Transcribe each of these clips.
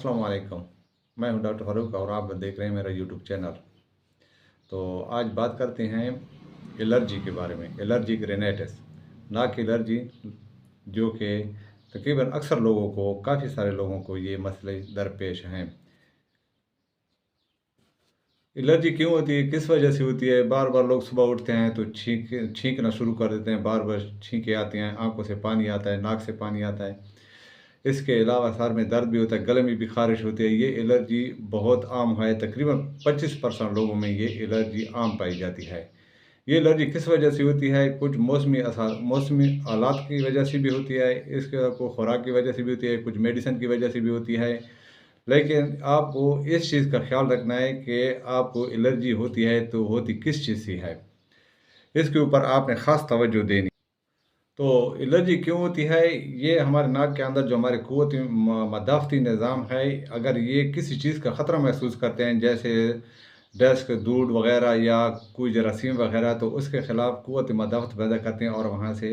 अस्सलाम वालेकुम। मैं हूं डॉक्टर फ़ारूक और आप देख रहे हैं मेरा यूट्यूब चैनल। तो आज बात करते हैं एलर्जी के बारे में, एलर्जिक रिनाइटिस, नाक की एलर्जी, जो कि तकरीबन अक्सर लोगों को, काफ़ी सारे लोगों को ये मसले दरपेश हैं। एलर्जी क्यों होती है, किस वजह से होती है? बार बार लोग सुबह उठते हैं तो छींकना शुरू कर देते हैं, बार बार छींकें आती हैं, आंखों से पानी आता है, नाक से पानी आता है। इसके अलावा सर में दर्द भी होता है, गले में भी ख़ारिश होती है। ये एलर्जी बहुत आम है, तकरीबन 25% लोगों में ये एलर्जी आम पाई जाती है। ये एलर्जी किस वजह से होती है? कुछ मौसमी हालात की वजह से भी होती है, इसके को खुराक की वजह से भी होती है, कुछ मेडिसिन की वजह से भी होती है। लेकिन आपको इस चीज़ का ख़्याल रखना है कि आपको एलर्जी होती है तो होती किस चीज़ से है, इसके ऊपर आपने ख़ास तवज्जो देनी। तो एलर्जी क्यों होती है? ये हमारे नाक के अंदर जो हमारे क़ुव्वत मदाफ़ती निज़ाम है, अगर ये किसी चीज़ का ख़तरा महसूस करते हैं, जैसे डस्ट, धूड़ वग़ैरह या कोई जरासीम वग़ैरह, तो उसके ख़िलाफ़ क़ुव्वत मदाफ़त पैदा करते हैं और वहाँ से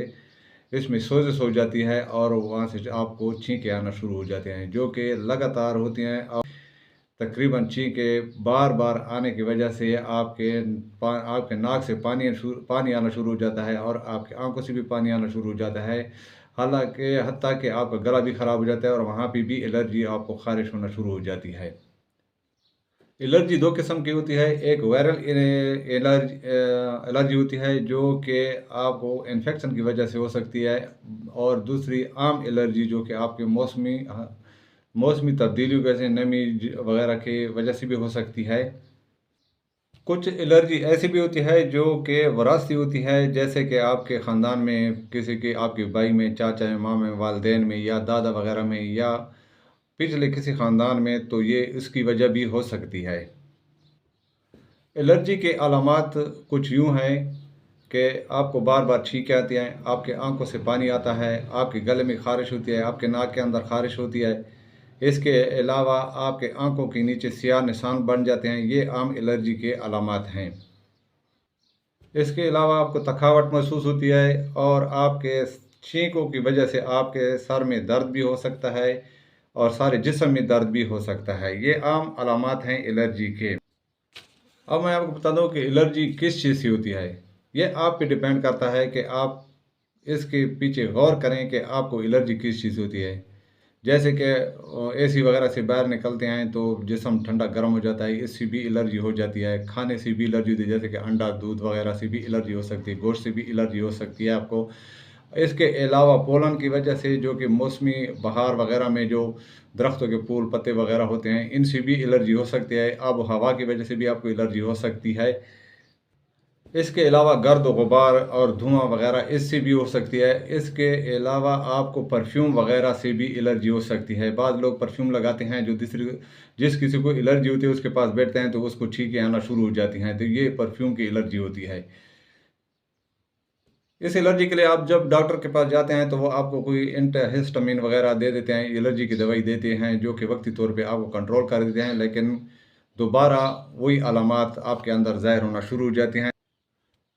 इसमें सोज़श हो जाती है और वहाँ से आपको छींकें आना शुरू हो जाते हैं, जो कि लगातार होती हैं। तकरीबन छींकें बार-बार आने की वजह से आपके नाक से पानी आना शुरू हो जाता है और आपकी आँखों से भी पानी आना शुरू हो जाता है। हालाँकि हत्ता कि आपका गला भी ख़राब हो जाता है और वहाँ पे भी एलर्जी, आपको ख़ारिश होना शुरू हो जाती है। एलर्जी 2 किस्म की होती है, एक वायरल एलर्जी होती है, जो कि आपको इन्फेक्शन की वजह से हो सकती है, और दूसरी आम एलर्जी जो कि आपके मौसमी तब्दीलियों जैसे नमी वगैरह की वजह से भी हो सकती है। कुछ एलर्जी ऐसी भी होती है जो कि वरासती होती है, जैसे कि आपके ख़ानदान में किसी के, आपके भाई में, चाचा में, मामा में, वालदेन में या दादा वगैरह में या पिछले किसी ख़ानदान में, तो ये इसकी वजह भी हो सकती है। एलर्जी के अलामात कुछ यूँ हैं कि आपको बार बार छींकें आती हैं, आपकी आंखों से पानी आता है, आपके गले में ख़ारिश होती है, आपके नाक के अंदर ख़ारिश होती है। इसके अलावा आपके आंखों के नीचे सियाह निशान बन जाते हैं। ये आम एलर्जी के अलामात हैं। इसके अलावा आपको थकावट महसूस होती है और आपके छींकों की वजह से आपके सर में दर्द भी हो सकता है और सारे जिस्म में दर्द भी हो सकता है। ये आम अलामात हैं एलर्जी के। अब मैं आपको बता दूं कि एलर्जी किस चीज़ से होती है। ये आप पे डिपेंड करता है कि आप इसके पीछे गौर करें कि आपको एलर्जी किस चीज़ से होती है। जैसे कि एसी वगैरह से बाहर निकलते हैं तो जिस्म ठंडा गर्म हो जाता है, इससे भी एलर्जी हो जाती है। खाने से भी एलर्जी होती है, जैसे कि अंडा, दूध वगैरह से भी एलर्जी हो सकती है। गोश्त से भी एलर्जी हो सकती है आपको। इसके अलावा पोलन की वजह से, जो कि मौसमी बहार वगैरह में जो दरख्तों के फूल पत्ते वगैरह होते हैं, इनसे भी एलर्जी हो सकती है। आब व हवा की वजह से भी आपको एलर्जी हो सकती है। इसके अलावा गर्द गुबार और धुआं वगैरह, इससे भी हो सकती है। इसके अलावा आपको परफ्यूम वगैरह से भी एलर्जी हो सकती है। बाद लोग परफ्यूम लगाते हैं, जो जिस किसी को एलर्जी होती है उसके पास बैठते हैं तो उसको छींकें आना शुरू हो जाती हैं, तो ये परफ्यूम की एलर्जी होती है। इस एलर्जी के लिए आप जब डॉक्टर के पास जाते हैं तो वो आपको कोई एंटाहिस्टामिन वगैरह दे देते हैं, एलर्जी की दवाई देते हैं, जो कि वक्ती तौर पे आपको कंट्रोल कर देते हैं, लेकिन दोबारा वही अलामात आपके अंदर ज़ाहिर होना शुरू हो जाती हैं।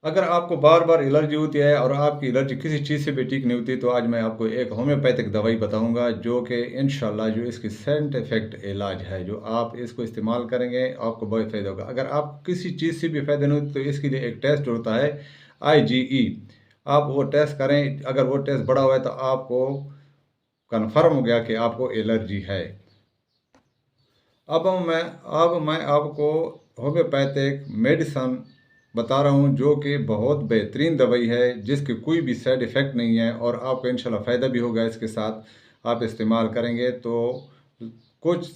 अगर आपको बार बार एलर्जी होती है और आपकी एलर्जी किसी चीज़ से भी ठीक नहीं होती, तो आज मैं आपको एक होम्योपैथिक दवाई बताऊंगा, जो कि इंशाल्लाह जो इसकी साइड इफ़ेक्ट इलाज है, जो आप इसको इस्तेमाल करेंगे आपको बहुत फ़ायदा होगा। अगर आप किसी चीज़ से भी फ़ायदा नहीं होती तो इसके लिए एक टेस्ट होता है, IgE। आप वो टेस्ट करें, अगर वो टेस्ट बड़ा हुआ है तो आपको कन्फर्म हो गया कि आपको एलर्जी है। अब मैं आपको होम्योपैथिक मेडिसन बता रहा हूँ, जो कि बहुत बेहतरीन दवाई है, जिसके कोई भी साइड इफ़ेक्ट नहीं है और आपको इंशाल्लाह फ़ायदा भी होगा। इसके साथ आप इस्तेमाल करेंगे तो कुछ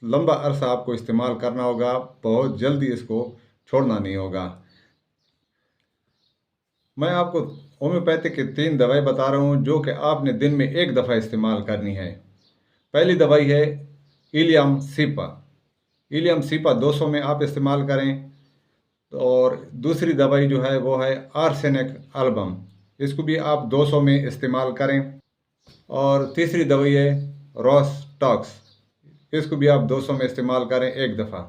लंबा अरसा आपको इस्तेमाल करना होगा, बहुत जल्दी इसको छोड़ना नहीं होगा। मैं आपको होम्योपैथिक की 3 दवाई बता रहा हूँ, जो कि आपने दिन में एक दफ़ा इस्तेमाल करनी है। पहली दवाई है इलियम सीपा। इलियम सीपा 200 में आप इस्तेमाल करें। और दूसरी दवाई जो है वो है आर्सेनिक एल्बम, इसको भी आप 200 में इस्तेमाल करें। और तीसरी दवाई है रॉस टॉक्स, इसको भी आप 200 में इस्तेमाल करें एक दफ़ा।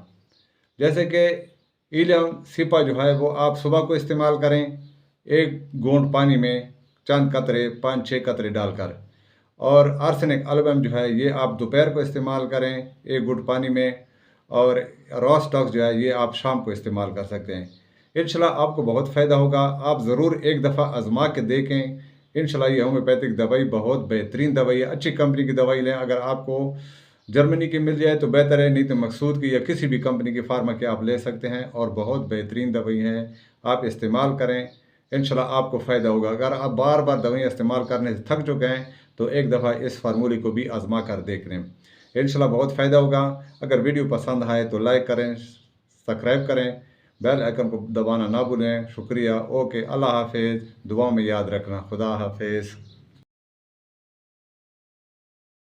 जैसे कि इलियम सिपा जो है वो आप सुबह को इस्तेमाल करें, एक घूंट पानी में चंद कतरे, 5-6 कतरे डालकर, और आर्सेनिक एल्बम जो है ये आप दोपहर को इस्तेमाल करें 1 घुट पानी में, और रॉस टॉक्स जो है ये आप शाम को इस्तेमाल कर सकते हैं। इंशाल्लाह आपको बहुत फ़ायदा होगा। आप ज़रूर एक दफ़ा आज़मा के देखें। इंशाल्लाह ये होम्योपैथिक दवाई बहुत बेहतरीन दवाई है। अच्छी कंपनी की दवाई लें। अगर आपको जर्मनी की मिल जाए तो बेहतर है, नहीं तो मकसूद की या किसी भी कंपनी की फार्मा की आप ले सकते हैं, और बहुत बेहतरीन दवाई है। आप इस्तेमाल करें, इंशाल्लाह आपको फ़ायदा होगा। अगर आप बार बार दवाइयाँ इस्तेमाल करने से थक चुके हैं तो एक दफ़ा इस फार्मूले को भी आज़मा कर देख लें, इंशाल्लाह बहुत फ़ायदा होगा। अगर वीडियो पसंद आए तो लाइक करें, सब्सक्राइब करें, बेल आइकन को दबाना ना भूलें। शुक्रिया। ओके, अल्लाह हाफ़िज़। दुआ में याद रखना। खुदा हाफ़िज़।